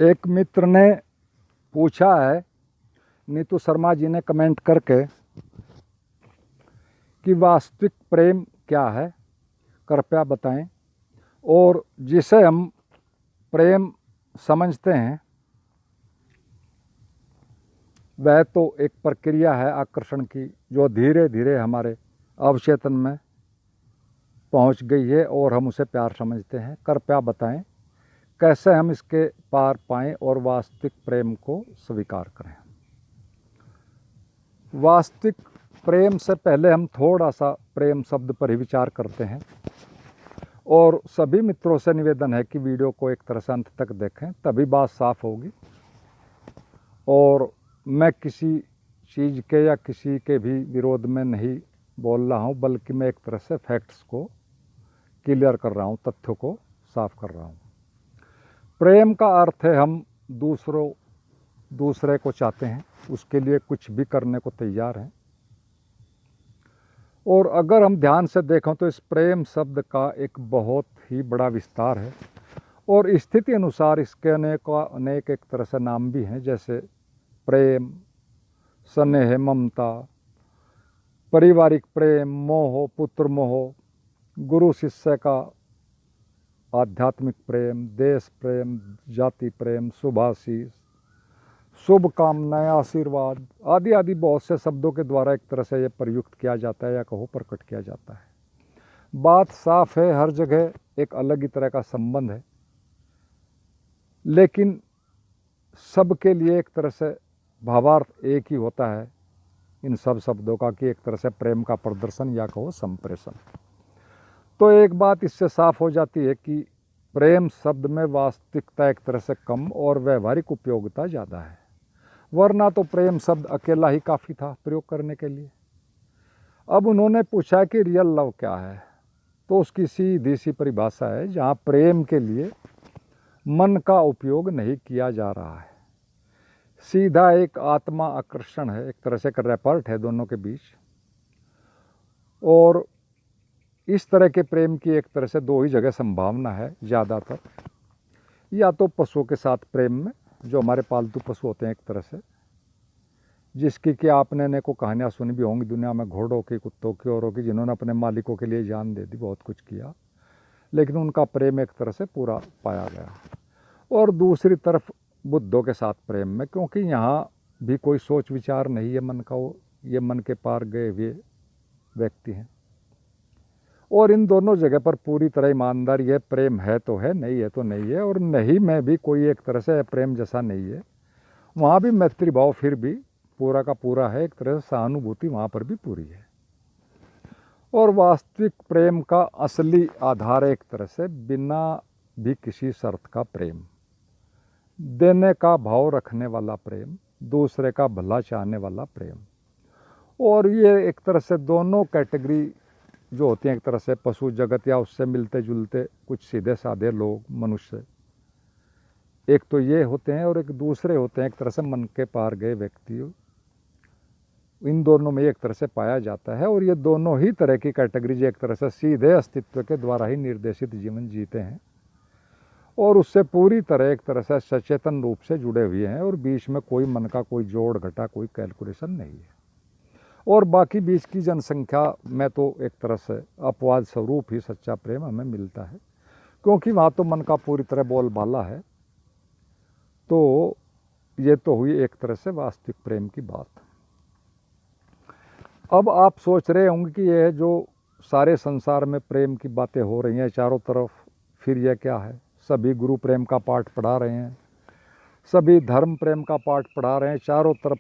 एक मित्र ने पूछा है नीतू शर्मा जी ने कमेंट करके कि वास्तविक प्रेम क्या है, कृपया बताएं। और जिसे हम प्रेम समझते हैं वह तो एक प्रक्रिया है आकर्षण की, जो धीरे धीरे हमारे अवचेतन में पहुंच गई है और हम उसे प्यार समझते हैं। कृपया बताएं कैसे हम इसके पार पाएं और वास्तविक प्रेम को स्वीकार करें। वास्तविक प्रेम से पहले हम थोड़ा सा प्रेम शब्द पर ही विचार करते हैं और सभी मित्रों से निवेदन है कि वीडियो को एक तरह से अंत तक देखें, तभी बात साफ होगी। और मैं किसी चीज़ के या किसी के भी विरोध में नहीं बोल रहा हूँ, बल्कि मैं एक तरह से फैक्ट्स को क्लियर कर रहा हूँ, तथ्यों को साफ कर रहा हूँ। प्रेम का अर्थ है हम दूसरे को चाहते हैं, उसके लिए कुछ भी करने को तैयार हैं। और अगर हम ध्यान से देखें तो इस प्रेम शब्द का एक बहुत ही बड़ा विस्तार है और स्थिति अनुसार इसके अनेक एक तरह से नाम भी हैं, जैसे प्रेम, स्नेह, ममता, पारिवारिक प्रेम, मोह, पुत्र मोह, गुरु शिष्य का आध्यात्मिक प्रेम, देश प्रेम, जाति प्रेम, शुभाशीष, शुभकामनाएं, आशीर्वाद आदि आदि बहुत से शब्दों के द्वारा एक तरह से ये प्रयुक्त किया जाता है या कहो प्रकट किया जाता है। बात साफ है, हर जगह एक अलग ही तरह का संबंध है, लेकिन सबके लिए एक तरह से भावार्थ एक ही होता है इन सब शब्दों का, कि एक तरह से प्रेम का प्रदर्शन या कहो संप्रेषण। तो एक बात इससे साफ हो जाती है कि प्रेम शब्द में वास्तविकता एक तरह से कम और व्यवहारिक उपयोगिता ज़्यादा है, वरना तो प्रेम शब्द अकेला ही काफ़ी था प्रयोग करने के लिए। अब उन्होंने पूछा कि रियल लव क्या है, तो उसकी सीधी सी परिभाषा है जहाँ प्रेम के लिए मन का उपयोग नहीं किया जा रहा है, सीधा एक आत्मा आकर्षण है, एक तरह से एक रैपर्ट है दोनों के बीच। और इस तरह के प्रेम की एक तरह से दो ही जगह संभावना है ज़्यादातर, या तो पशुओं के साथ प्रेम में, जो हमारे पालतू पशु होते हैं एक तरह से, जिसकी कि आपने ने को कहानियाँ सुनी भी होंगी दुनिया में, घोड़ों की, कुत्तों की, औरों की, जिन्होंने अपने मालिकों के लिए जान दे दी, बहुत कुछ किया, लेकिन उनका प्रेम एक तरह से पूरा पाया गया। और दूसरी तरफ बुद्धों के साथ प्रेम में, क्योंकि यहाँ भी कोई सोच विचार नहीं है मन का, ये मन के पार गए हुए व्यक्ति हैं। और इन दोनों जगह पर पूरी तरह ईमानदारी है, प्रेम है तो है, नहीं है तो नहीं है, और नहीं में भी कोई एक तरह से प्रेम जैसा नहीं है। वहाँ भी मैत्री भाव फिर भी पूरा का पूरा है, एक तरह से सहानुभूति वहाँ पर भी पूरी है। और वास्तविक प्रेम का असली आधार एक तरह से बिना भी किसी शर्त का प्रेम, देने का भाव रखने वाला प्रेम, दूसरे का भला चाहने वाला प्रेम। और ये एक तरह से दोनों कैटेगरी जो होती हैं, एक तरह से पशु जगत या उससे मिलते जुलते कुछ सीधे साधे लोग, मनुष्य, एक तो ये होते हैं और एक दूसरे होते हैं एक तरह से मन के पार गए व्यक्ति। इन दोनों में एक तरह से पाया जाता है। और ये दोनों ही तरह की कैटेगरीज एक तरह से सीधे अस्तित्व के द्वारा ही निर्देशित जीवन जीते हैं और उससे पूरी तरह एक तरह से सचेतन रूप से जुड़े हुए हैं, और बीच में कोई मन का कोई जोड़ घटा, कोई कैलकुलेशन नहीं है। और बाकी बीच की जनसंख्या में तो एक तरह से अपवाद स्वरूप ही सच्चा प्रेम हमें मिलता है, क्योंकि वहाँ तो मन का पूरी तरह बोलबाला है। तो ये तो हुई एक तरह से वास्तविक प्रेम की बात। अब आप सोच रहे होंगे कि यह जो सारे संसार में प्रेम की बातें हो रही हैं चारों तरफ, फिर यह क्या है? सभी गुरु प्रेम का पाठ पढ़ा रहे हैं, सभी धर्म प्रेम का पाठ पढ़ा रहे हैं, चारों तरफ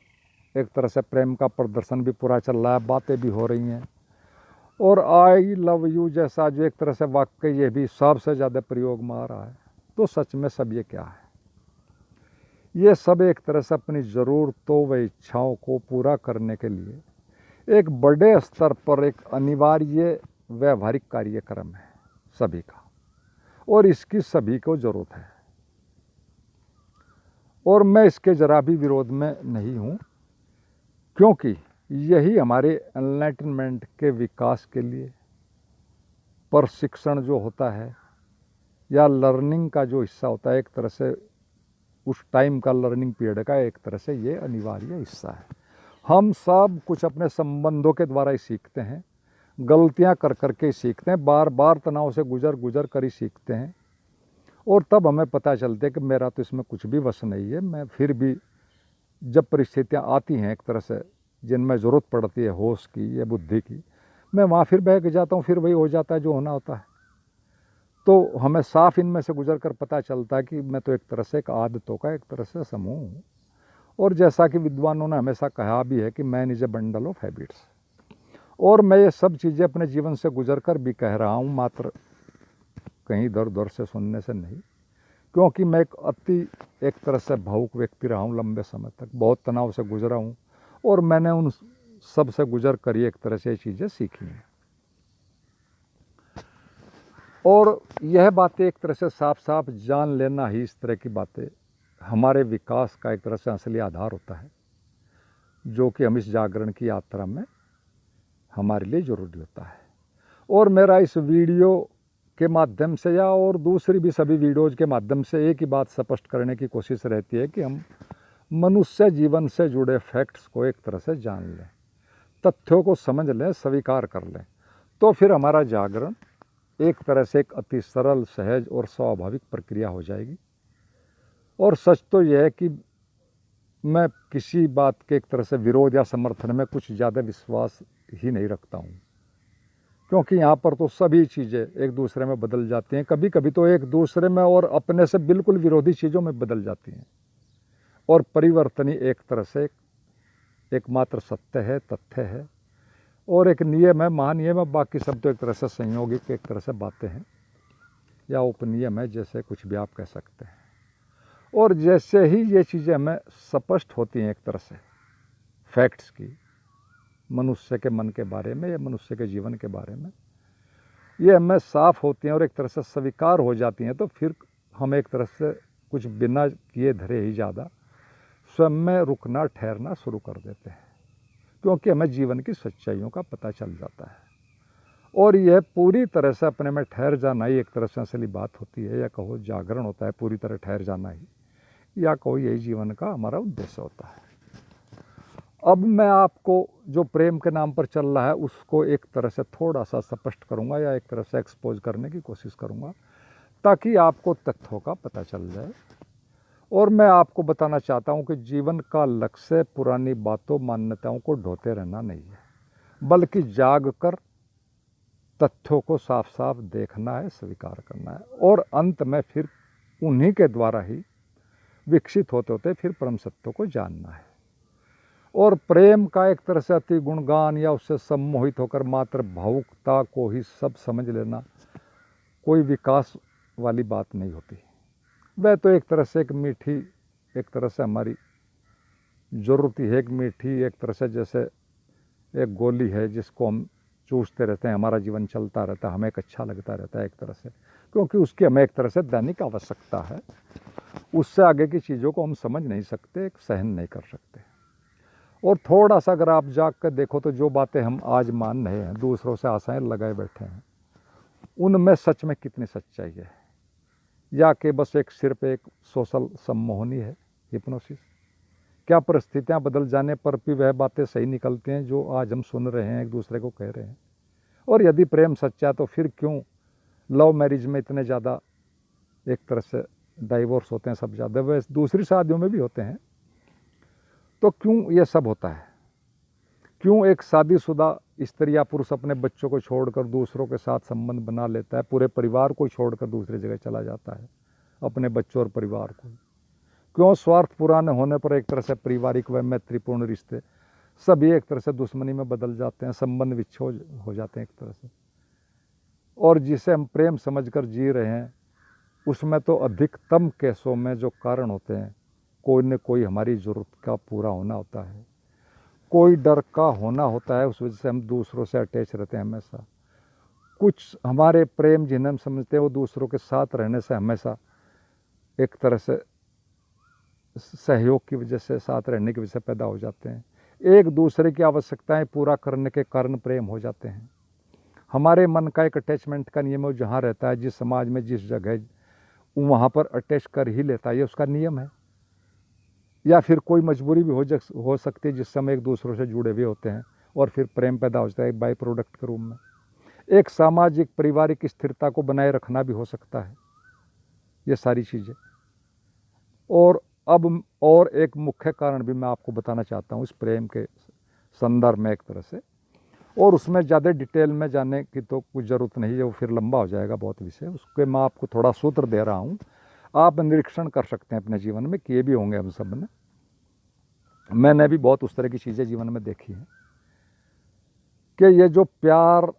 एक तरह से प्रेम का प्रदर्शन भी पूरा चल रहा है, बातें भी हो रही हैं, और आई लव यू जैसा जो एक तरह से वाक्य ये भी सबसे ज़्यादा प्रयोग में आ रहा है। तो सच में सब ये क्या है? ये सब एक तरह से अपनी ज़रूरतों व इच्छाओं को पूरा करने के लिए एक बड़े स्तर पर एक अनिवार्य व्यवहारिक कार्यक्रम है सभी का, और इसकी सभी को ज़रूरत है। और मैं इसके ज़रा भी विरोध में नहीं हूँ, क्योंकि यही हमारे एनलाइटनमेंट के विकास के लिए प्रशिक्षण जो होता है या लर्निंग का जो हिस्सा होता है, एक तरह से उस टाइम का लर्निंग पीरियड का एक तरह से ये अनिवार्य हिस्सा है। हम सब कुछ अपने संबंधों के द्वारा ही सीखते हैं, गलतियां कर करके ही सीखते हैं, बार बार तनाव से गुजर गुजर कर ही सीखते हैं। और तब हमें पता चलता है कि मेरा तो इसमें कुछ भी वश नहीं है। मैं फिर भी जब परिस्थितियां आती हैं एक तरह से जिनमें ज़रूरत पड़ती है होश की या बुद्धि की, मैं वहाँ फिर बहक जाता हूँ, फिर वही हो जाता है जो होना होता है। तो हमें साफ इनमें से गुजर कर पता चलता है कि मैं तो एक तरह से एक आदतों का एक तरह से समूह हूँ। और जैसा कि विद्वानों ने हमेशा कहा भी है कि man is a bundle of habits. और मैं ये सब चीज़ें अपने जीवन से गुजर कर भी कह रहा हूँ, मात्र कहीं इधर उधर से सुनने से नहीं, क्योंकि मैं एक तरह से भावुक व्यक्ति रहा हूँ लंबे समय तक, बहुत तनाव से गुजरा हूँ और मैंने उन सब से गुजर कर ही एक तरह से ये चीज़ें सीखी हैं। और यह बातें एक तरह से साफ साफ जान लेना ही, इस तरह की बातें हमारे विकास का एक तरह से असली आधार होता है, जो कि हम इस जागरण की यात्रा में हमारे लिए ज़रूरी होता है। और मेरा इस वीडियो के माध्यम से या और दूसरी भी सभी वीडियोज़ के माध्यम से एक ही बात स्पष्ट करने की कोशिश रहती है कि हम मनुष्य जीवन से जुड़े फैक्ट्स को एक तरह से जान लें, तथ्यों को समझ लें, स्वीकार कर लें, तो फिर हमारा जागरण एक तरह से एक अति सरल, सहज और स्वाभाविक प्रक्रिया हो जाएगी। और सच तो यह है कि मैं किसी बात के एक तरह से विरोध या समर्थन में कुछ ज़्यादा विश्वास ही नहीं रखता हूँ, क्योंकि यहाँ पर तो सभी चीज़ें एक दूसरे में बदल जाती हैं, कभी कभी तो एक दूसरे में और अपने से बिल्कुल विरोधी चीज़ों में बदल जाती हैं। और परिवर्तन ही एक तरह से एकमात्र सत्य है, तथ्य है और एक नियम है, महानियम है। बाकी सब तो एक तरह से संयोगिक एक तरह से बातें हैं या उपनियम है, जैसे कुछ भी आप कह सकते हैं। और जैसे ही ये चीज़ें हमें स्पष्ट होती हैं एक तरह से फैक्ट्स की, मनुष्य के मन के बारे में या मनुष्य के जीवन के बारे में, ये हमें साफ होती हैं और एक तरह से स्वीकार हो जाती हैं, तो फिर हम एक तरह से कुछ बिना किए धरे ही ज़्यादा स्वयं में रुकना ठहरना शुरू कर देते हैं, क्योंकि हमें जीवन की सच्चाइयों का पता चल जाता है। और यह पूरी तरह से अपने में ठहर जाना ही एक तरह से असली बात होती है, या कहो जागरण होता है, पूरी तरह ठहर जाना ही, या कहो यही जीवन का हमारा उद्देश्य होता है। अब मैं आपको जो प्रेम के नाम पर चल रहा है उसको एक तरह से थोड़ा सा स्पष्ट करूंगा या एक तरह से एक्सपोज करने की कोशिश करूंगा, ताकि आपको तथ्यों का पता चल जाए। और मैं आपको बताना चाहता हूं कि जीवन का लक्ष्य पुरानी बातों, मान्यताओं को ढोते रहना नहीं है, बल्कि जाग कर तथ्यों को साफ साफ देखना है, स्वीकार करना है, और अंत में फिर उन्हीं के द्वारा ही विकसित होते होते फिर परम सत्य को जानना है। और प्रेम का एक तरह से अति गुणगान या उससे सम्मोहित होकर मात्र भावुकता को ही सब समझ लेना कोई विकास वाली बात नहीं होती। वह तो एक तरह से एक मीठी, एक तरह से हमारी ज़रूरत है, एक मीठी एक तरह से जैसे एक गोली है जिसको हम चूसते रहते हैं, हमारा जीवन चलता रहता है, हमें एक अच्छा लगता रहता है एक तरह से, क्योंकि उसकी हमें एक तरह से दैनिक आवश्यकता है। उससे आगे की चीज़ों को हम समझ नहीं सकते, सहन नहीं कर सकते। और थोड़ा सा अगर आप जाग कर देखो तो जो बातें हम आज मान रहे हैं, दूसरों से आशाएं लगाए बैठे हैं, उनमें सच में कितनी सच्चाई है, या कि बस एक सिर्फ एक सोशल सम्मोहनी है, हिप्नोसिस। क्या परिस्थितियां बदल जाने पर भी वह बातें सही निकलती हैं जो आज हम सुन रहे हैं, एक दूसरे को कह रहे हैं? और यदि प्रेम सच्चा तो फिर क्यों लव मैरिज में इतने ज़्यादा एक तरह से डाइवोर्स होते हैं, सब ज़्यादा, वह दूसरी शादियों में भी होते हैं। तो क्यों ये सब होता है? क्यों एक शादीशुदा स्त्री या पुरुष अपने बच्चों को छोड़कर दूसरों के साथ संबंध बना लेता है, पूरे परिवार को छोड़कर दूसरी जगह चला जाता है, अपने बच्चों और परिवार को? क्यों स्वार्थ पूरा न होने पर एक तरह से पारिवारिक व मैत्रीपूर्ण रिश्ते सभी एक तरह से दुश्मनी में बदल जाते हैं, संबंध विच्छेद हो जाते हैं एक तरह से? और जिसे हम प्रेम समझकर जी रहे हैं उसमें तो अधिकतम केसों में जो कारण होते हैं, कोई न कोई हमारी ज़रूरत का पूरा होना होता है, कोई डर का होना होता है, उस वजह से हम दूसरों से अटैच रहते हैं हमेशा। कुछ हमारे प्रेम जिन्हें हम समझते हैं वो दूसरों के साथ रहने से हमेशा एक तरह से सहयोग की वजह से, साथ रहने की वजह से पैदा हो जाते हैं। एक दूसरे की आवश्यकताएं पूरा करने के कारण प्रेम हो जाते हैं। हमारे मन का एक अटैचमेंट का नियम है, जहाँ रहता है, जिस समाज में, जिस जगह, वहाँ पर अटैच कर ही लेता है, ये उसका नियम है। या फिर कोई मजबूरी भी हो सकती है जिससे हम एक दूसरों से जुड़े हुए होते हैं और फिर प्रेम पैदा हो जाता है एक बाई प्रोडक्ट के रूप में। एक सामाजिक पारिवारिक स्थिरता को बनाए रखना भी हो सकता है, ये सारी चीज़ें। और एक मुख्य कारण भी मैं आपको बताना चाहता हूँ इस प्रेम के संदर्भ में एक तरह से, और उसमें ज़्यादा डिटेल में जाने की तो कुछ ज़रूरत नहीं है, वो फिर लंबा हो जाएगा बहुत विषय। उसके मैं आपको थोड़ा सूत्र दे रहा हूँ, आप निरीक्षण कर सकते हैं अपने जीवन में, किए भी होंगे हम सब ने। मैंने भी बहुत उस तरह की चीज़ें जीवन में देखी हैं कि ये जो प्यार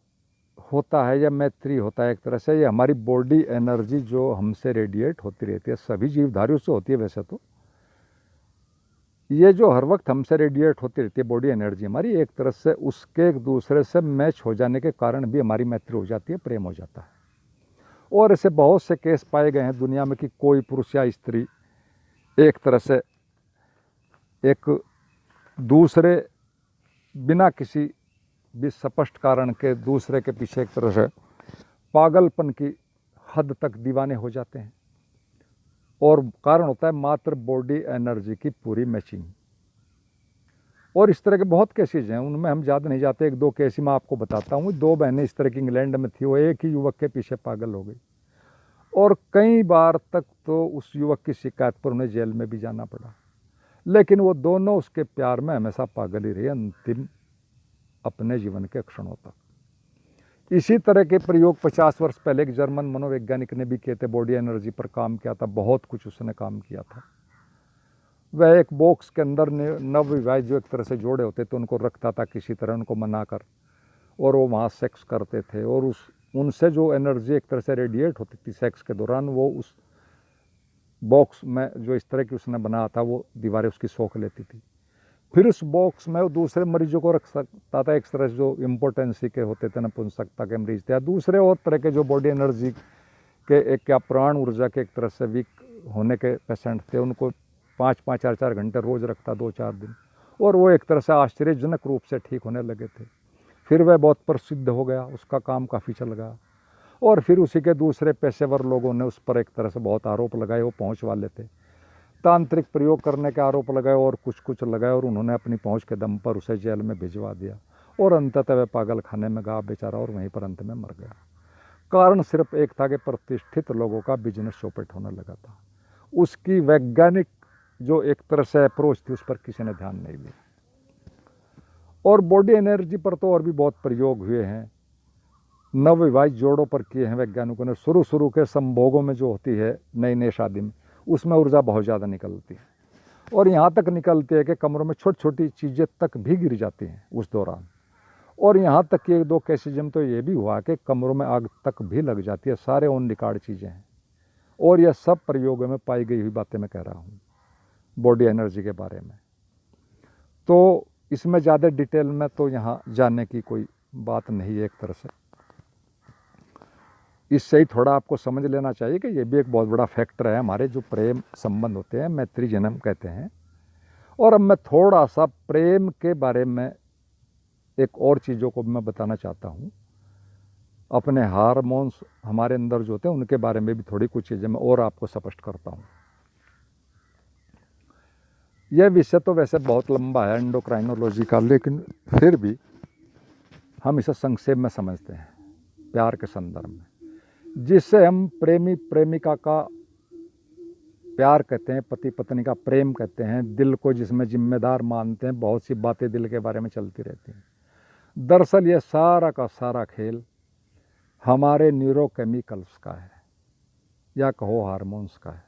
होता है या मैत्री होता है एक तरह से, ये हमारी बॉडी एनर्जी जो हमसे रेडिएट होती रहती है, सभी जीवधारियों से होती है वैसे तो, ये जो हर वक्त हमसे रेडिएट होती रहती है बॉडी एनर्जी हमारी, एक तरह से उसके एक दूसरे से मैच हो जाने के कारण भी हमारी मैत्री हो जाती है, प्रेम हो जाता है। और ऐसे बहुत से केस पाए गए हैं दुनिया में कि कोई पुरुष या स्त्री एक तरह से एक दूसरे बिना किसी भी स्पष्ट कारण के दूसरे के पीछे एक तरह से पागलपन की हद तक दीवाने हो जाते हैं, और कारण होता है मात्र बॉडी एनर्जी की पूरी मैचिंग। और इस तरह के बहुत केसेज हैं, उनमें हम ज़्यादा नहीं जाते। एक दो केस मैं आपको बताता हूँ। दो बहनें इस तरह की इंग्लैंड में थी, वो एक ही युवक के पीछे पागल हो गई, और कई बार तक तो उस युवक की शिकायत पर उन्हें जेल में भी जाना पड़ा, लेकिन वो दोनों उसके प्यार में हमेशा पागल ही रहे अंतिम अपने जीवन के क्षणों तक। इसी तरह के प्रयोग 50 वर्ष पहले एक जर्मन मनोवैज्ञानिक ने भी किए थे, बॉडी एनर्जी पर काम किया था, बहुत कुछ उसने काम किया था। वह एक बॉक्स के अंदर नवविवाहित जो एक तरह से जोड़े होते थे उनको रखता था किसी तरह, उनको मनाकर, और वो वहाँ सेक्स करते थे, और उनसे जो एनर्जी एक तरह से रेडिएट होती थी सेक्स के दौरान, वो उस बॉक्स में जो इस तरह की उसने बनाया था वो दीवारें उसकी सोख लेती थी। फिर उस बॉक्स में वो दूसरे मरीजों को रख सकता था, एक तरह से जो इम्पोर्टेंसी के होते थे, नपुंसकता के मरीज थे, या दूसरे और तरह के जो बॉडी एनर्जी के एक या प्राण ऊर्जा के एक तरह से वीक होने के पेशेंट थे, उनको 5-5, 4-4 घंटे रोज रखता 2-4 दिन, और वो एक तरह से आश्चर्यजनक रूप से ठीक होने लगे थे। फिर वह बहुत प्रसिद्ध हो गया, उसका काम काफ़ी चल गया, और फिर उसी के दूसरे पेशेवर लोगों ने उस पर एक तरह से बहुत आरोप लगाए, वो पहुँच वाले थे, तांत्रिक प्रयोग करने के आरोप लगाए और कुछ लगाए, और उन्होंने अपनी पहुंच के दम पर उसे जेल में भिजवा दिया, और अंततः वह पागल खाने में गया बेचारा, और वहीं पर अंत में मर गया। कारण सिर्फ एक था कि प्रतिष्ठित लोगों का बिजनेस चौपट होने लगा था। उसकी वैज्ञानिक जो एक तरह से अप्रोच थी उस पर किसी ने ध्यान नहीं दिया। और बॉडी एनर्जी पर तो और भी बहुत प्रयोग हुए हैं, नवविवाहित जोड़ों पर किए हैं वैज्ञानिकों ने। शुरू के संभोगों में जो होती है नई नई शादी में, उसमें ऊर्जा बहुत ज़्यादा निकलती है, और यहाँ तक निकलती है कि कमरों में छोटी छोटी चीज़ें तक भी गिर जाती हैं उस दौरान। और यहाँ तक कि 1-2 केसेज में तो ये भी हुआ कि कमरों में आग तक भी लग जाती है। सारे ऑन रिकॉर्ड चीज़ें हैं, और यह सब प्रयोगों में पाई गई हुई बातें मैं कह रहा हूँ बॉडी एनर्जी के बारे में। तो इसमें ज़्यादा डिटेल में तो यहाँ जानने की कोई बात नहीं है। एक तरह से इससे ही थोड़ा आपको समझ लेना चाहिए कि ये भी एक बहुत बड़ा फैक्टर है हमारे जो प्रेम संबंध होते हैं, मैत्री जन्म कहते हैं। और अब मैं थोड़ा सा प्रेम के बारे में एक और चीज़ों को मैं बताना चाहता हूँ। अपने हार्मोन्स हमारे अंदर जो होते हैं उनके बारे में भी थोड़ी कुछ चीज़ें मैं और आपको स्पष्ट करता हूँ। यह विषय तो वैसे बहुत लंबा है एंडोक्राइनोलॉजी का, लेकिन फिर भी हम इसे संक्षेप में समझते हैं प्यार के संदर्भ में, जिससे हम प्रेमी प्रेमिका का प्यार कहते हैं, पति पत्नी का प्रेम कहते हैं, दिल को जिसमें जिम्मेदार मानते हैं। बहुत सी बातें दिल के बारे में चलती रहती हैं। दरअसल ये सारा का सारा खेल हमारे न्यूरोकेमिकल्स का है, या कहो हार्मोन्स का है।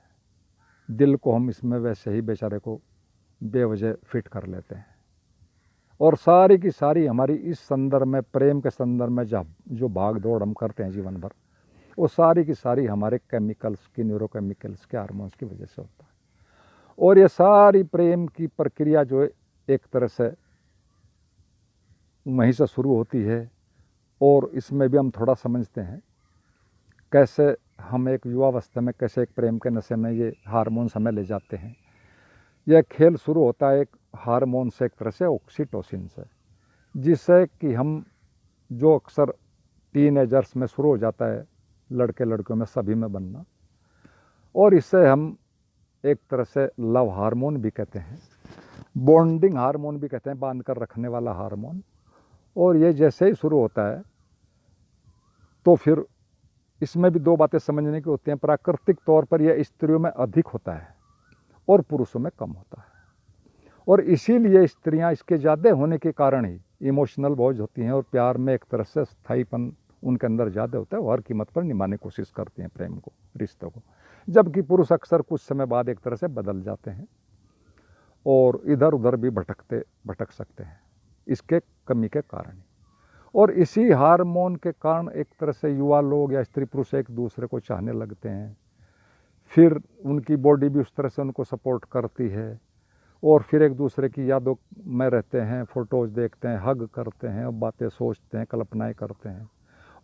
दिल को हम इसमें वैसे ही बेचारे को बेवजह फिट कर लेते हैं, और सारी की सारी हमारी इस संदर्भ में, प्रेम के संदर्भ में जो भाग दौड़ हम करते हैं जीवन भर, वो सारी की सारी हमारे केमिकल्स की, न्यूरोकेमिकल्स के, हार्मोन्स की वजह से होता है। और ये सारी प्रेम की प्रक्रिया जो है एक तरह से वहीं से शुरू होती है। और इसमें भी हम थोड़ा समझते हैं कैसे हम एक युवावस्था में कैसे एक प्रेम के नशे में ये हार्मोन्स हमें ले जाते हैं। यह खेल शुरू होता है एक हार्मोन से, एक तरह से ऑक्सीटोसिन से, जिससे कि हम जो अक्सर टीनेजर्स में शुरू हो जाता है लड़के लड़कियों में सभी में बनना, और इससे हम एक तरह से लव हार्मोन भी कहते हैं, बॉन्डिंग हार्मोन भी कहते हैं, बांध कर रखने वाला हार्मोन। और ये जैसे ही शुरू होता है तो फिर इसमें भी दो बातें समझने की होती हैं। प्राकृतिक तौर पर यह स्त्रियों में अधिक होता है और पुरुषों में कम होता है, और इसीलिए स्त्रियां इसके ज़्यादा होने के कारण ही इमोशनल बहुत होती हैं और प्यार में एक तरह से स्थायीपन उनके अंदर ज़्यादा होता है, वो हर कीमत पर निभाने की कोशिश करती हैं प्रेम को, रिश्तों को। जबकि पुरुष अक्सर कुछ समय बाद एक तरह से बदल जाते हैं और इधर उधर भी भटक सकते हैं इसके कमी के कारण। और इसी हार्मोन के कारण एक तरह से युवा लोग या स्त्री पुरुष एक दूसरे को चाहने लगते हैं, फिर उनकी बॉडी भी उस तरह से उनको सपोर्ट करती है, और फिर एक दूसरे की यादों में रहते हैं, फ़ोटोज़ देखते हैं, हग करते हैं, बातें सोचते हैं, कल्पनाएं करते हैं,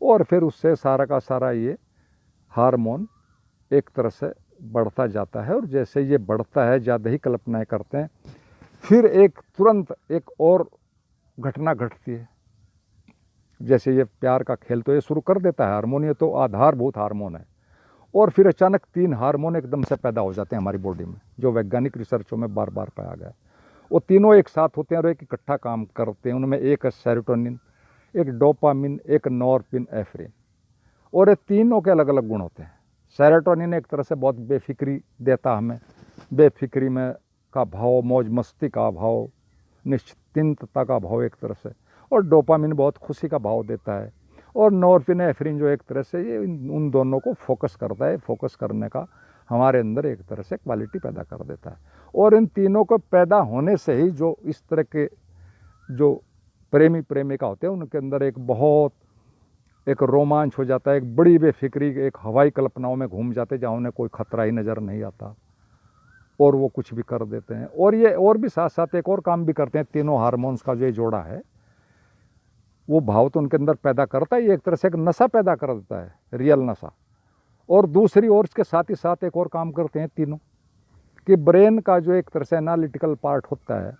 और फिर उससे सारा का सारा ये हार्मोन एक तरह से बढ़ता जाता है। और जैसे ये बढ़ता है, ज़्यादा ही कल्पनाएं करते हैं, फिर एक तुरंत एक और घटना घटती है। जैसे ये प्यार का खेल तो ये शुरू कर देता है हार्मोन, ये तो आधारभूत हार्मोन है, और फिर अचानक 3 हार्मोन एकदम से पैदा हो जाते हैं हमारी बॉडी में, जो वैज्ञानिक रिसर्चों में बार बार पाया गया है। वो तीनों एक साथ होते हैं और एक इकट्ठा काम करते हैं। उनमें एक है सेरोटोनिन, एक डोपामिन, एक नॉरपिनेफ्रिन, और ये तीनों के अलग अलग गुण होते हैं। सेरोटोनिन एक तरह से बहुत बेफिक्री देता हमें, बेफिक्री में का भाव, मौज मस्ती का भाव, निश्चिंतता का भाव एक तरह से, और डोपामिन बहुत खुशी का भाव देता है, और नॉरपिनेफ्रिन जो एक तरह से ये उन दोनों को फोकस करता है, फोकस करने का हमारे अंदर एक तरह से क्वालिटी पैदा कर देता है। और इन तीनों को पैदा होने से ही जो इस तरह के जो प्रेमी प्रेमिका होते हैं उनके अंदर एक बहुत एक रोमांच हो जाता है, एक बड़ी बेफिक्री, एक हवाई कल्पनाओं में घूम जाते जहाँ उन्हें कोई खतरा ही नज़र नहीं आता, और वो कुछ भी कर देते हैं। और ये और भी साथ साथ एक और काम भी करते हैं, तीनों हार्मोन्स का जो ये जोड़ा है वो भाव तो उनके अंदर पैदा करता है, ये एक तरह से एक नशा पैदा कर देता है, रियल नशा। और दूसरी ओर इसके साथ ही साथ एक और काम करते हैं तीनों, कि ब्रेन का जो एक तरह से एनालिटिकल पार्ट होता है,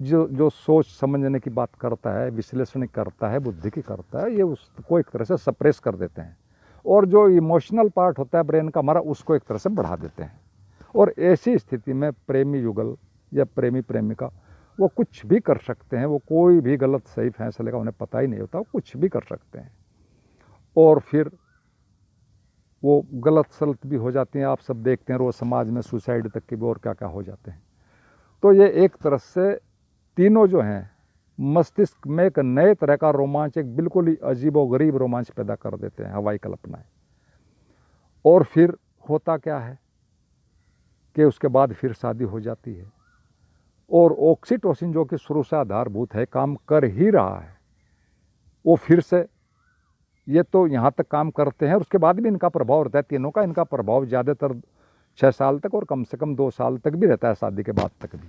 जो सोच समझने की बात करता है, विश्लेषण करता है, बुद्धि की करता है, ये उसको एक तरह से सप्रेस कर देते हैं, और जो इमोशनल पार्ट होता है ब्रेन का हमारा, उसको एक तरह से बढ़ा देते हैं। और ऐसी स्थिति में प्रेमी युगल या प्रेमी प्रेमिका वो कुछ भी कर सकते हैं, वो कोई भी गलत सही फैसले का उन्हें पता ही नहीं होता, वो कुछ भी कर सकते हैं, और फिर वो गलत सलत भी हो जाती हैं। आप सब देखते हैं रोज़ समाज में सुसाइड तक के भी और क्या क्या हो जाते हैं। तो ये एक तरह से तीनों जो हैं मस्तिष्क में एक नए तरह का रोमांच, एक बिल्कुल ही अजीबोगरीब रोमांच पैदा कर देते हैं, हवाई कल्पनाएं। और फिर होता क्या है कि उसके बाद फिर शादी हो जाती है, और ऑक्सीटोसिन जो कि शुरू से आधारभूत है, काम कर ही रहा है, वो फिर से ये तो यहाँ तक काम करते हैं, और उसके बाद भी इनका प्रभाव रहता है तीनों का। इनका प्रभाव ज़्यादातर 6 साल तक और कम से कम 2 साल तक भी रहता है, शादी के बाद तक भी।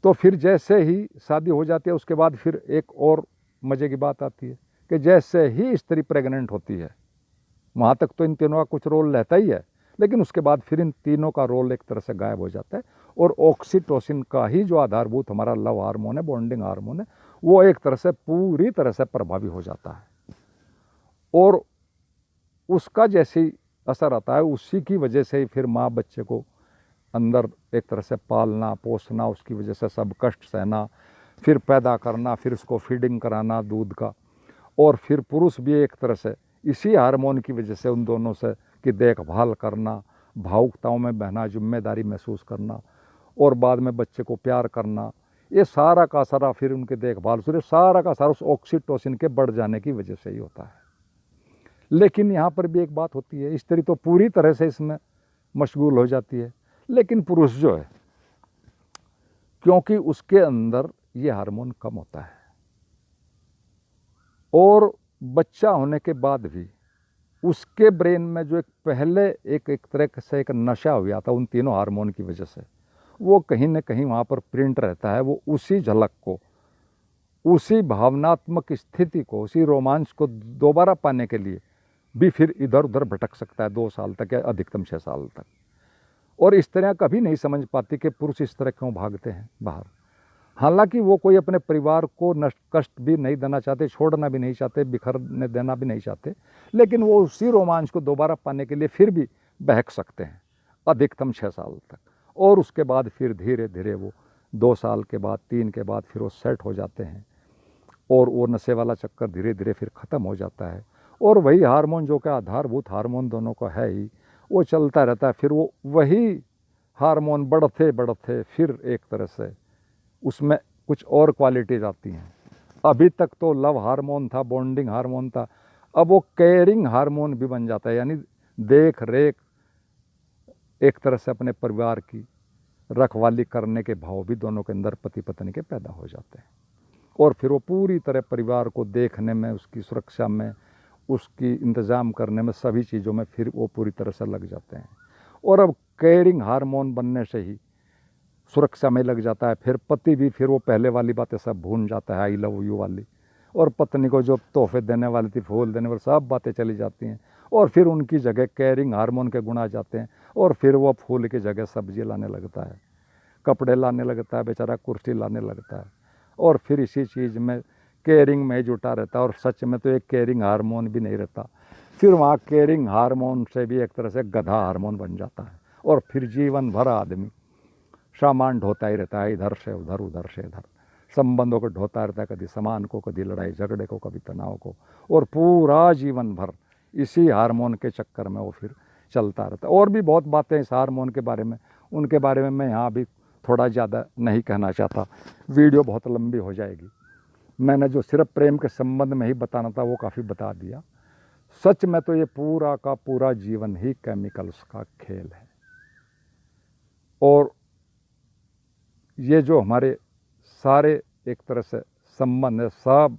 तो फिर जैसे ही शादी हो जाती है उसके बाद फिर एक और मज़े की बात आती है कि जैसे ही स्त्री प्रेग्नेंट होती है, वहाँ तक तो इन तीनों का कुछ रोल रहता ही है, लेकिन उसके बाद फिर इन तीनों का रोल एक तरह से गायब हो जाता है, और ऑक्सीटोसिन का ही जो आधारभूत हमारा लव हार्मोन है, बॉन्डिंग हार्मोन है, वो एक तरह से पूरी तरह से प्रभावी हो जाता है। और उसका जैसे ही असर आता है, उसी की वजह से ही फिर माँ बच्चे को अंदर एक तरह से पालना पोसना, उसकी वजह से सब कष्ट सहना, फिर पैदा करना, फिर उसको फीडिंग कराना दूध का, और फिर पुरुष भी एक तरह से इसी हार्मोन की वजह से उन दोनों से की देखभाल करना, भावुकताओं में बहना, जिम्मेदारी महसूस करना, और बाद में बच्चे को प्यार करना, ये सारा का सारा फिर उनके देखभाल सिर्फ सारा का सारा उस ऑक्सीटोसिन के बढ़ जाने की वजह से ही होता है। लेकिन यहाँ पर भी एक बात होती है, स्त्री तो पूरी तरह से इसमें मशगूल हो जाती है, लेकिन पुरुष जो है, क्योंकि उसके अंदर ये हार्मोन कम होता है, और बच्चा होने के बाद भी उसके ब्रेन में जो एक पहले एक तरह से एक नशा हो गया था उन तीनों हार्मोन की वजह से, वो कहीं ना कहीं वहाँ पर प्रिंट रहता है। वो उसी झलक को, उसी भावनात्मक स्थिति को, उसी रोमांच को दोबारा पाने के लिए भी फिर इधर उधर भटक सकता है 2 साल तक या अधिकतम 6 साल तक। और इस तरह कभी नहीं समझ पाती कि पुरुष इस तरह क्यों भागते हैं बाहर। हालांकि वो कोई अपने परिवार को कष्ट भी नहीं देना चाहते, छोड़ना भी नहीं चाहते, बिखरने देना भी नहीं चाहते, लेकिन वो उसी रोमांच को दोबारा पाने के लिए फिर भी बहक सकते हैं। अधिकतम 6 साल तक। और उसके बाद फिर धीरे धीरे वो 2 साल के बाद 3 के बाद फिर वो सेट हो जाते हैं और वो नशे वाला चक्कर धीरे धीरे फिर ख़त्म हो जाता है। और वही हार्मोन जो कि आधारभूत हार्मोन दोनों का है ही, वो चलता रहता है। फिर वो वही हार्मोन बढ़ते बढ़ते फिर एक तरह से उसमें कुछ और क्वालिटीज आती हैं। अभी तक तो लव हार्मोन था, बॉन्डिंग हार्मोन था, अब वो केयरिंग हार्मोन भी बन जाता है, यानी देख रेख, एक तरह से अपने परिवार की रखवाली करने के भाव भी दोनों के अंदर पति पत्नी के पैदा हो जाते हैं। और फिर वो पूरी तरह परिवार को देखने में, उसकी सुरक्षा में, उसकी इंतज़ाम करने में, सभी चीज़ों में फिर वो पूरी तरह से लग जाते हैं। और अब केयरिंग हार्मोन बनने से ही सुरक्षा में लग जाता है। फिर पति भी फिर वो पहले वाली बातें सब भूल जाता है, आई लव यू वाली, और पत्नी को जो तोहफे देने वाली थी, फूल देने वाली, सब बातें चली जाती हैं। और फिर उनकी जगह केयरिंग हार्मोन के गुण आ जाते हैं और फिर वो फूल की जगह सब्जी लाने लगता है, कपड़े लाने लगता है, बेचारा कुर्सी लाने लगता है, और फिर इसी चीज़ में केयरिंग में जुटा रहता है। और सच में तो एक केयरिंग हार्मोन भी नहीं रहता, फिर वहाँ केयरिंग हार्मोन से भी एक तरह से गधा हार्मोन बन जाता है। और फिर जीवन भर आदमी सामान ढोता ही रहता है, इधर से उधर, उधर से इधर, संबंधों को ढोता रहता है, कभी सामान को, कभी लड़ाई झगड़े को, कभी तनाव को, और पूरा जीवन भर इसी हार्मोन के चक्कर में वो फिर चलता रहता है। और भी बहुत बातें इस हार्मोन के बारे में, उनके बारे में मैं यहाँ भी थोड़ा ज़्यादा नहीं कहना चाहता, वीडियो बहुत लंबी हो जाएगी। मैंने जो सिर्फ प्रेम के संबंध में ही बताना था वो काफ़ी बता दिया। सच में तो ये पूरा का पूरा जीवन ही केमिकल्स का खेल है। और ये जो हमारे सारे एक तरह से संबंध है, सब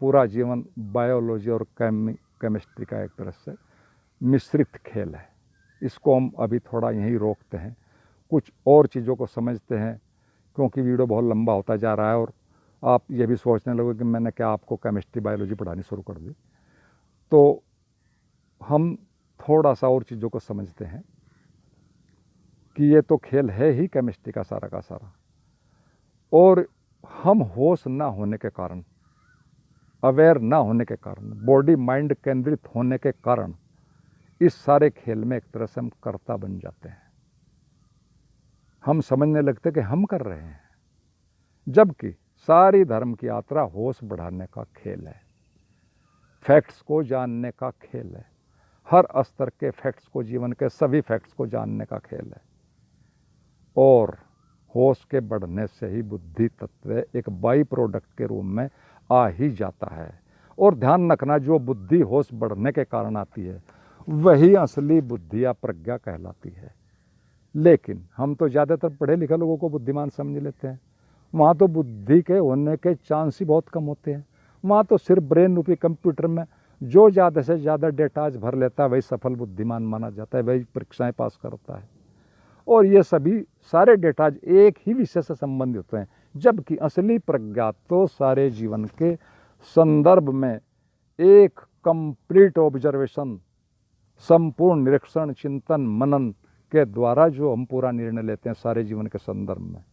पूरा जीवन बायोलॉजी और केमिस्ट्री का एक तरह से मिश्रित खेल है। इसको हम अभी थोड़ा यहीं रोकते हैं, कुछ और चीज़ों को समझते हैं, क्योंकि वीडियो बहुत लंबा होता जा रहा है और आप ये भी सोचने लगोगे कि मैंने क्या आपको केमिस्ट्री बायोलॉजी पढ़ानी शुरू कर दी। तो हम थोड़ा सा और चीज़ों को समझते हैं कि ये तो खेल है ही केमिस्ट्री का सारा। और हम होश ना होने के कारण, अवेयर ना होने के कारण, बॉडी माइंड केंद्रित होने के कारण इस सारे खेल में एक तरह से हम कर्ता बन जाते हैं। हम समझने लगते कि हम कर रहे हैं, जबकि सारी धर्म की यात्रा होश बढ़ाने का खेल है, फैक्ट्स को जानने का खेल है, हर स्तर के फैक्ट्स को, जीवन के सभी फैक्ट्स को जानने का खेल है। और होश के बढ़ने से ही बुद्धि तत्व एक बाई प्रोडक्ट के रूप में आ ही जाता है। और ध्यान रखना, जो बुद्धि होश बढ़ने के कारण आती है वही असली बुद्धि या प्रज्ञा कहलाती है। लेकिन हम तो ज़्यादातर पढ़े लिखे लोगों को बुद्धिमान समझ लेते हैं। वहाँ तो बुद्धि के होने के चांस ही बहुत कम होते हैं। वहाँ तो सिर्फ ब्रेन रूपी कंप्यूटर में जो ज़्यादा से ज़्यादा डेटाज भर लेता है वही सफल बुद्धिमान माना जाता है, वही परीक्षाएं पास करता है। और ये सभी सारे डेटाज एक ही विषय से संबंधित होते हैं, जबकि असली प्रज्ञा तो सारे जीवन के संदर्भ में एक कंप्लीट ऑब्जर्वेशन, संपूर्ण निरीक्षण, चिंतन, मनन के द्वारा जो हम पूरा निर्णय लेते हैं सारे जीवन के संदर्भ में,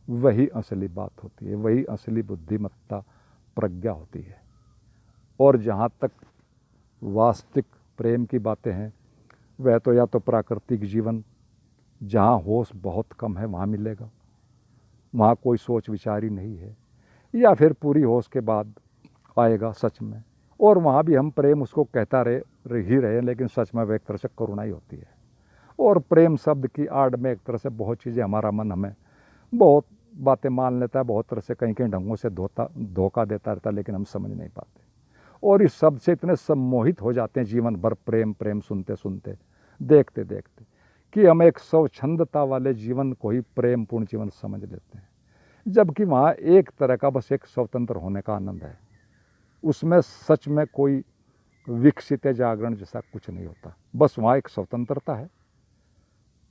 वही असली बात होती है, वही असली बुद्धिमत्ता प्रज्ञा होती है। और जहाँ तक वास्तविक प्रेम की बातें हैं, वह तो या तो प्राकृतिक जीवन जहाँ होश बहुत कम है वहाँ मिलेगा, वहाँ कोई सोच विचार ही नहीं है, या फिर पूरी होश के बाद आएगा सच में। और वहाँ भी हम प्रेम उसको कहता ही रहे, लेकिन सच में वह एक तरह से करुणा ही होती है। और प्रेम शब्द की आड़ में एक तरह से बहुत चीज़ें, हमारा मन हमें बहुत बातें मान लेता है, बहुत तरह से कहीं कहीं ढंगों से धोखा देता रहता है, लेकिन हम समझ नहीं पाते। और इस शब्द से इतने सम्मोहित हो जाते हैं जीवन भर प्रेम प्रेम सुनते सुनते, देखते देखते, कि हम एक स्वच्छंदता वाले जीवन को ही प्रेम पूर्ण जीवन समझ लेते हैं। जबकि वहाँ एक तरह का बस एक स्वतंत्र होने का आनंद है, उसमें सच में कोई विकसित जागरण जैसा कुछ नहीं होता। बस वहाँ एक स्वतंत्रता है,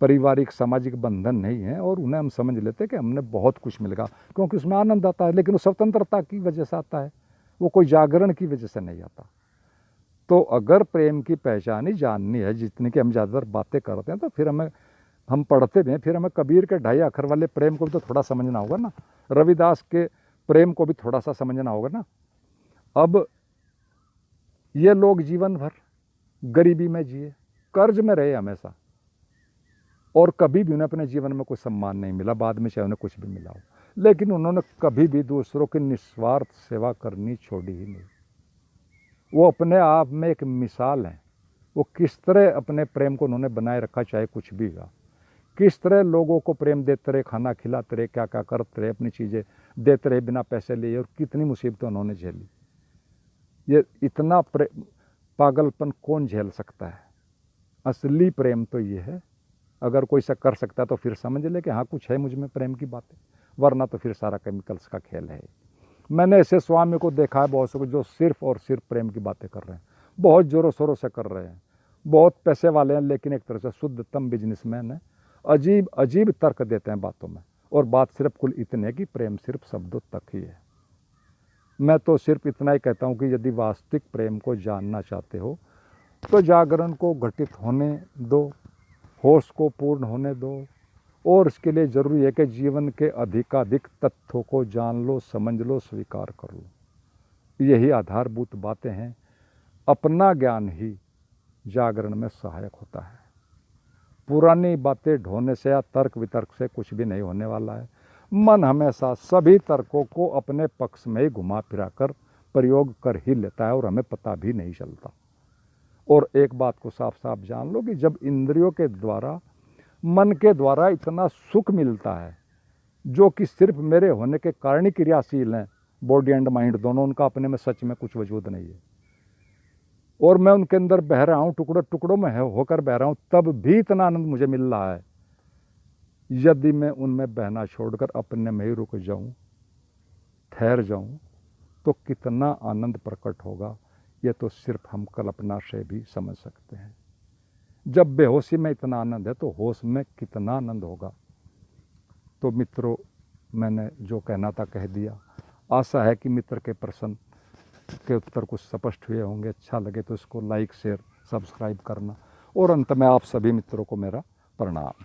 पारिवारिक सामाजिक बंधन नहीं है, और उन्हें हम समझ लेते हैं कि हमने बहुत कुछ मिलेगा, क्योंकि उसमें आनंद आता है, लेकिन वो स्वतंत्रता की वजह से आता है, वो कोई जागरण की वजह से नहीं आता। तो अगर प्रेम की पहचान ही जाननी है, जितनी कि हम ज़्यादातर बातें करते हैं, तो फिर हम पढ़ते भी हैं, फिर हमें कबीर के 2.5 अक्षर वाले प्रेम को भी तो थोड़ा समझना होगा ना, रविदास के प्रेम को भी थोड़ा सा समझना होगा ना। अब ये लोग जीवन भर गरीबी में जिए, कर्ज में रहे हमेशा, और कभी भी उन्हें अपने जीवन में कोई सम्मान नहीं मिला, बाद में चाहे उन्हें कुछ भी मिला हो, लेकिन उन्होंने कभी भी दूसरों की निस्वार्थ सेवा करनी छोड़ी ही नहीं। वो अपने आप में एक मिसाल हैं। वो किस तरह अपने प्रेम को उन्होंने बनाए रखा, चाहे कुछ भी हुआ, किस तरह लोगों को प्रेम देते रहे, खाना खिलाते रहे, क्या क्या करते रहे, अपनी चीज़ें देते रहे बिना पैसे लिए, और कितनी मुसीबतें उन्होंने झेली। ये इतना पागलपन कौन झेल सकता है? असली प्रेम तो ये है। अगर कोई से कर सकता है तो फिर समझ ले कि हाँ कुछ है मुझ में प्रेम की बातें, वरना तो फिर सारा केमिकल्स का खेल है। मैंने ऐसे स्वामी को देखा है बहुत से को, जो सिर्फ और सिर्फ प्रेम की बातें कर रहे हैं, बहुत जोरों शोरों से कर रहे हैं, बहुत पैसे वाले हैं, लेकिन एक तरह से शुद्धतम बिजनेसमैन है। अजीब अजीब तर्क देते हैं बातों में, और बात सिर्फ कुल इतने है कि प्रेम सिर्फ शब्दों तक ही है। मैं तो सिर्फ इतना ही कहता हूँ कि यदि वास्तविक प्रेम को जानना चाहते हो तो जागरण को घटित होने दो, होश को पूर्ण होने दो, और इसके लिए ज़रूरी है कि जीवन के अधिकाधिक तथ्यों को जान लो, समझ लो, स्वीकार कर लो। यही आधारभूत बातें हैं। अपना ज्ञान ही जागरण में सहायक होता है। पुरानी बातें ढोने से या तर्क वितर्क से कुछ भी नहीं होने वाला है। मन हमेशा सभी तर्कों को अपने पक्ष में ही घुमा फिरा कर प्रयोग कर ही लेता है, और हमें पता भी नहीं चलता। और एक बात को साफ साफ जान लो कि जब इंद्रियों के द्वारा, मन के द्वारा इतना सुख मिलता है, जो कि सिर्फ मेरे होने के कारण ही क्रियाशील हैं, बॉडी एंड माइंड दोनों, उनका अपने में सच में कुछ वजूद नहीं है, और मैं उनके अंदर बह रहा हूँ, टुकड़ों टुकड़ों में होकर बह रहा हूँ, तब भी इतना आनंद मुझे मिल रहा है। यदि मैं उनमें बहना छोड़कर अपने में ही रुक जाऊँ, ठहर जाऊँ, तो कितना आनंद प्रकट होगा, ये तो सिर्फ हम कल्पना से भी समझ सकते हैं। जब बेहोशी में इतना आनंद है तो होश में कितना आनंद होगा। तो मित्रों, मैंने जो कहना था कह दिया। आशा है कि मित्र के प्रश्न के उत्तर कुछ स्पष्ट हुए होंगे। अच्छा लगे तो इसको लाइक, शेयर, सब्सक्राइब करना, और अंत में आप सभी मित्रों को मेरा प्रणाम।